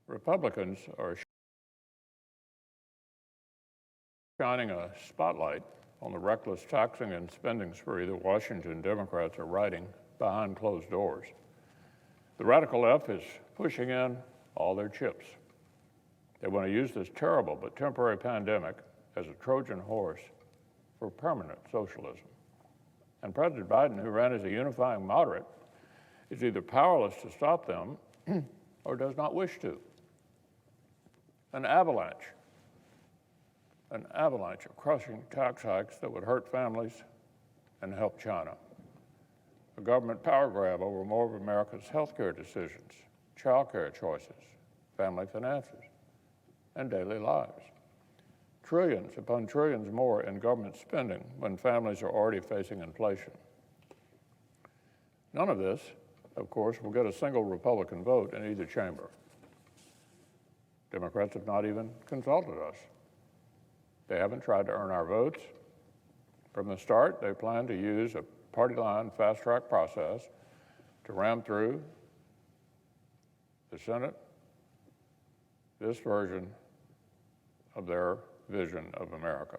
Republicans are shining a spotlight on the reckless taxing and spending spree that Washington Democrats are riding behind closed doors. The radical left is pushing in all their chips. They want to use this terrible but temporary pandemic as a Trojan horse for permanent socialism. And President Biden, who ran as a unifying moderate, is either powerless to stop them or does not wish to. An avalanche of crushing tax hikes that would hurt families and help China. A government power grab over more of America's health care decisions, child care choices, family finances, and daily lives. Trillions upon trillions more in government spending when families are already facing inflation. None of this, of course, will get a single Republican vote in either chamber. Democrats have not even consulted us. They haven't tried to earn our votes. From the start, they plan to use a party line fast-track process to ram through the Senate this version of their vision of America.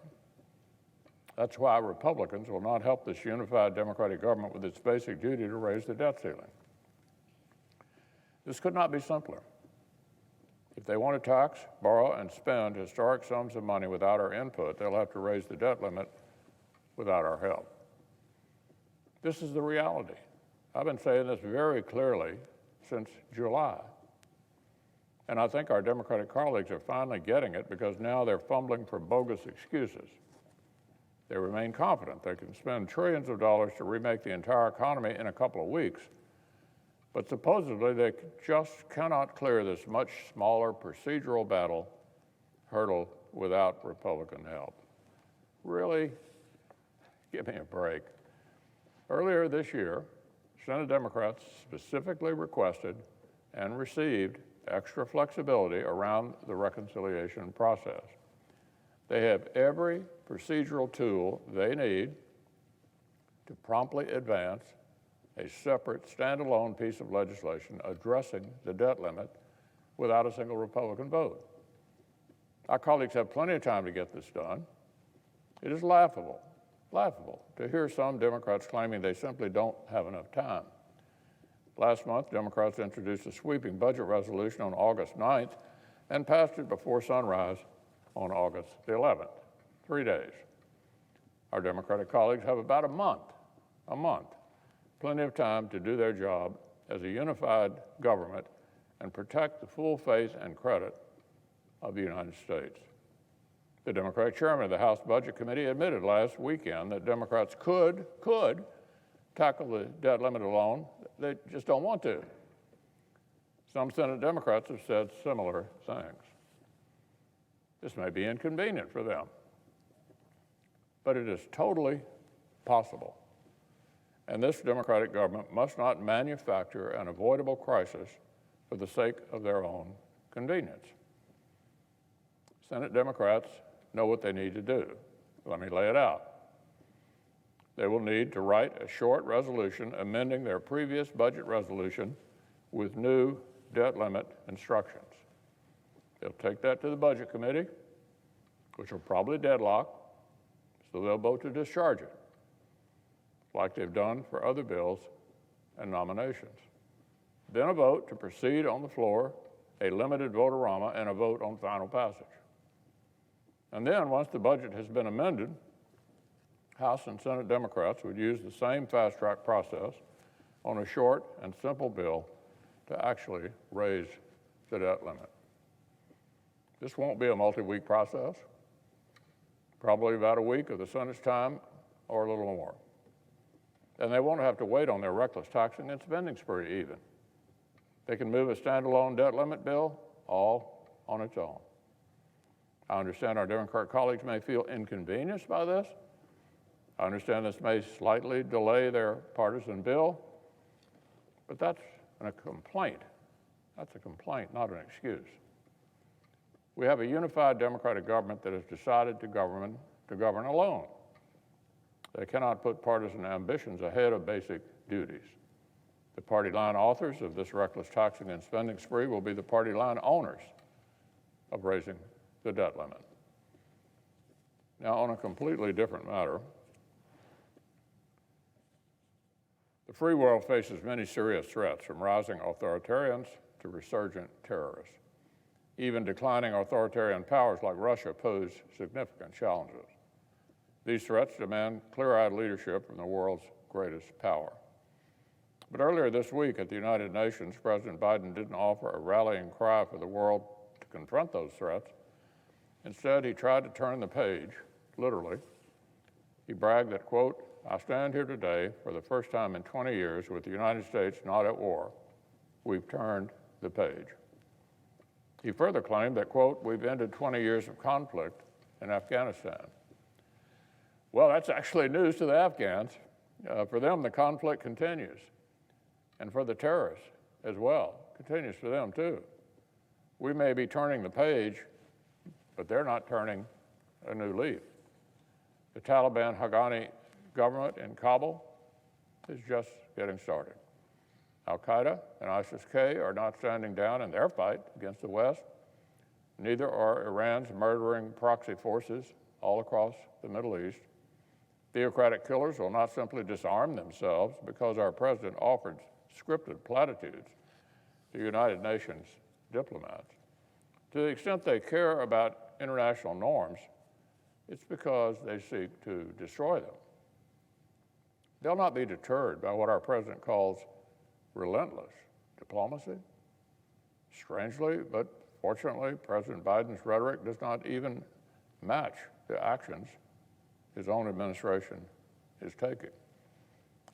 That's why Republicans will not help this unified Democratic government with its basic duty to raise the debt ceiling. This could not be simpler. If they want to tax, borrow, and spend historic sums of money without our input, they'll have to raise the debt limit without our help. This is the reality. I've been saying this very clearly since July. And I think our Democratic colleagues are finally getting it because now they're fumbling for bogus excuses. They remain confident they can spend trillions of dollars to remake the entire economy in a couple of weeks, but supposedly they just cannot clear this much smaller procedural hurdle without Republican help. Really? Give me a break. Earlier this year, Senate Democrats specifically requested and received extra flexibility around the reconciliation process. They have every procedural tool they need to promptly advance a separate, standalone piece of legislation addressing the debt limit without a single Republican vote. Our colleagues have plenty of time to get this done. It is laughable to hear some Democrats claiming they simply don't have enough time. Last month, Democrats introduced a sweeping budget resolution on August 9th and passed it before sunrise on August the 11th, 3 days. Our Democratic colleagues have about a month, plenty of time to do their job as a unified government and protect the full faith and credit of the United States. The Democratic chairman of the House Budget Committee admitted last weekend that Democrats could tackle the debt limit alone. They just don't want to. Some Senate Democrats have said similar things. This may be inconvenient for them, but it is totally possible. And this Democratic government must not manufacture an avoidable crisis for the sake of their own convenience. Senate Democrats know what they need to do. Let me lay it out. They will need to write a short resolution amending their previous budget resolution with new debt limit instructions. They'll take that to the Budget Committee, which will probably deadlock, so they'll vote to discharge it, like they've done for other bills and nominations. Then a vote to proceed on the floor, a limited vote-a-rama, and a vote on final passage. And then, once the budget has been amended, House and Senate Democrats would use the same fast-track process on a short and simple bill to actually raise the debt limit. This won't be a multi-week process, probably about a week of the Senate's time or a little more. And they won't have to wait on their reckless taxing and spending spree even. They can move a standalone debt limit bill all on its own. I understand our Democrat colleagues may feel inconvenienced by this. I understand this may slightly delay their partisan bill, but that's a complaint. That's a complaint, not an excuse. We have a unified Democratic government that has decided to govern alone. They cannot put partisan ambitions ahead of basic duties. The party line authors of this reckless taxing and spending spree will be the party line owners of raising the debt limit. Now, on a completely different matter, the free world faces many serious threats, from rising authoritarians to resurgent terrorists. Even declining authoritarian powers like Russia pose significant challenges. These threats demand clear-eyed leadership from the world's greatest power. But earlier this week at the United Nations, President Biden didn't offer a rallying cry for the world to confront those threats. Instead, he tried to turn the page, literally. He bragged that, quote, "I stand here today for the first time in 20 years with the United States not at war. We've turned the page." He further claimed that, quote, "We've ended 20 years of conflict in Afghanistan." Well, that's actually news to the Afghans. For them, the conflict continues. And for the terrorists as well, continues for them too. We may be turning the page, but they're not turning a new leaf. The Taliban Haqqani government in Kabul is just getting started. Al-Qaeda and ISIS-K are not standing down in their fight against the West. Neither are Iran's murdering proxy forces all across the Middle East. Theocratic killers will not simply disarm themselves because our president offered scripted platitudes to United Nations diplomats. To the extent they care about international norms, it's because they seek to destroy them. They'll not be deterred by what our president calls relentless diplomacy. Strangely, but fortunately, President Biden's rhetoric does not even match the actions his own administration is taking.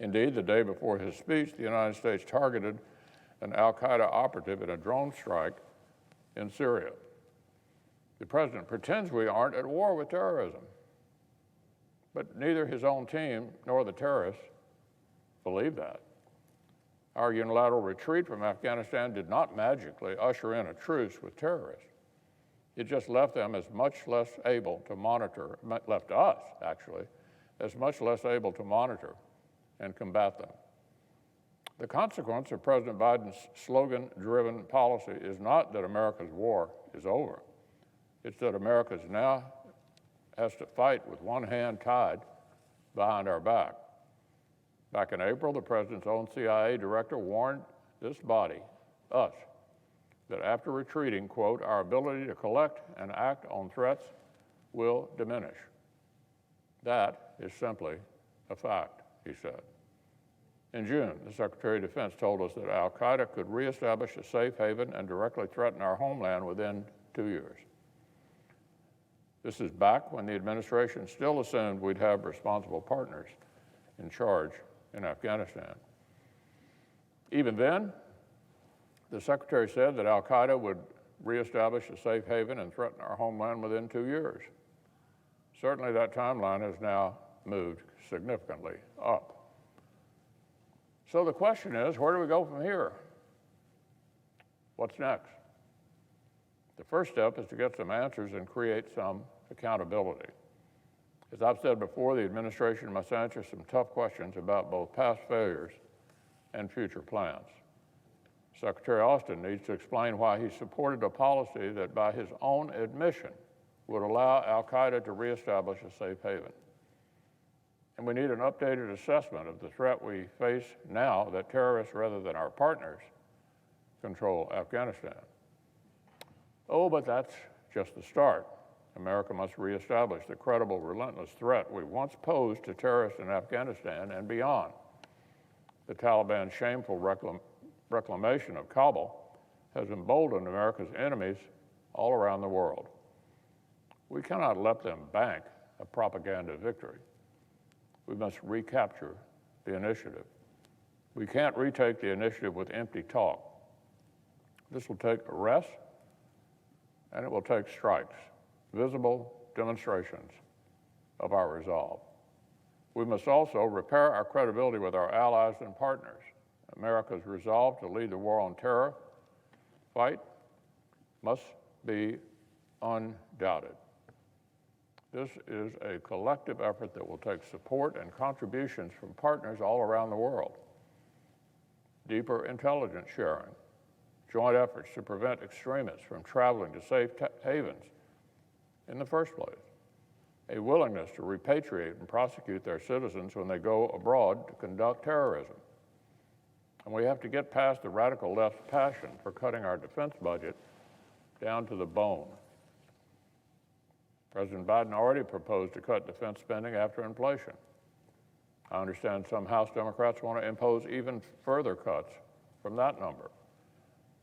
Indeed, the day before his speech, the United States targeted an al-Qaeda operative in a drone strike in Syria. The president pretends we aren't at war with terrorism, but neither his own team nor the terrorists believe that. Our unilateral retreat from Afghanistan did not magically usher in a truce with terrorists. It just left them as much less able to monitor, left us, actually, as much less able to monitor and combat them. The consequence of President Biden's slogan-driven policy is not that America's war is over. It's that America now has to fight with one hand tied behind our back. Back in April, the president's own CIA director warned this body, us, that after retreating, quote, "our ability to collect and act on threats will diminish." That is simply a fact, he said. In June, the Secretary of Defense told us that al-Qaeda could reestablish a safe haven and directly threaten our homeland within 2 years. This is back when the administration still assumed we'd have responsible partners in charge in Afghanistan. Even then, the Secretary said that al-Qaeda would reestablish a safe haven and threaten our homeland within 2 years. Certainly that timeline has now moved significantly up. So the question is, where do we go from here? What's next? The first step is to get some answers and create some accountability. As I've said before, the administration must answer some tough questions about both past failures and future plans. Secretary Austin needs to explain why he supported a policy that, by his own admission, would allow al-Qaeda to reestablish a safe haven. And we need an updated assessment of the threat we face now that terrorists, rather than our partners, control Afghanistan. Oh, but that's just the start. America must reestablish the credible, relentless threat we once posed to terrorists in Afghanistan and beyond. The Taliban's shameful reclamation of Kabul has emboldened America's enemies all around the world. We cannot let them bank a propaganda victory. We must recapture the initiative. We can't retake the initiative with empty talk. This will take arrests, and it will take strikes, visible demonstrations of our resolve. We must also repair our credibility with our allies and partners. America's resolve to lead the war on terror fight must be undoubted. This is a collective effort that will take support and contributions from partners all around the world. deeper intelligence sharing, joint efforts to prevent extremists from traveling to safe havens in the first place, a willingness to repatriate and prosecute their citizens when they go abroad to conduct terrorism. And we have to get past the radical left's passion for cutting our defense budget down to the bone. President Biden already proposed to cut defense spending after inflation. I understand some House Democrats want to impose even further cuts from that number.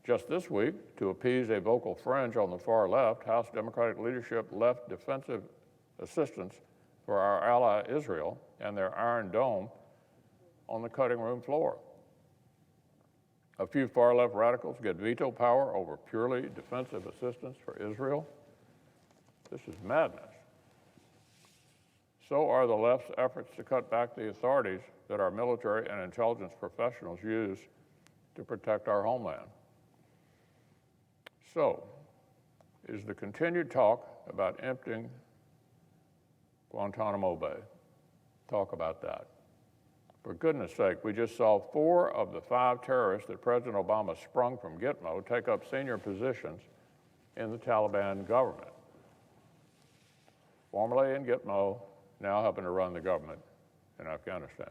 Just this week, to appease a vocal fringe on the far left, House Democratic leadership left defensive assistance for our ally Israel and their Iron Dome on the cutting room floor. A few far-left radicals get veto power over purely defensive assistance for Israel. This is madness. So are the left's efforts to cut back the authorities that our military and intelligence professionals use to protect our homeland. So, is the continued talk about emptying Guantanamo Bay? Talk about that. For goodness sake, we just saw 4 of the 5 terrorists that President Obama sprung from Gitmo take up senior positions in the Taliban government. Formerly in Gitmo, now helping to run the government in Afghanistan.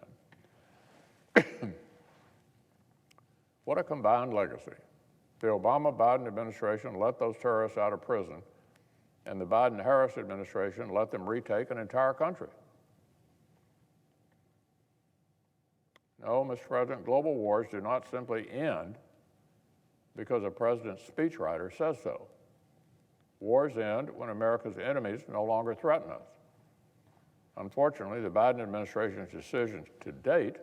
What a combined legacy. The Obama-Biden administration let those terrorists out of prison, and the Biden-Harris administration let them retake an entire country. No, Mr. President, global wars do not simply end because a president's speechwriter says so. Wars end when America's enemies no longer threaten us. Unfortunately, the Biden administration's decisions to date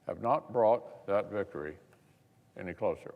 have not brought that victory any closer.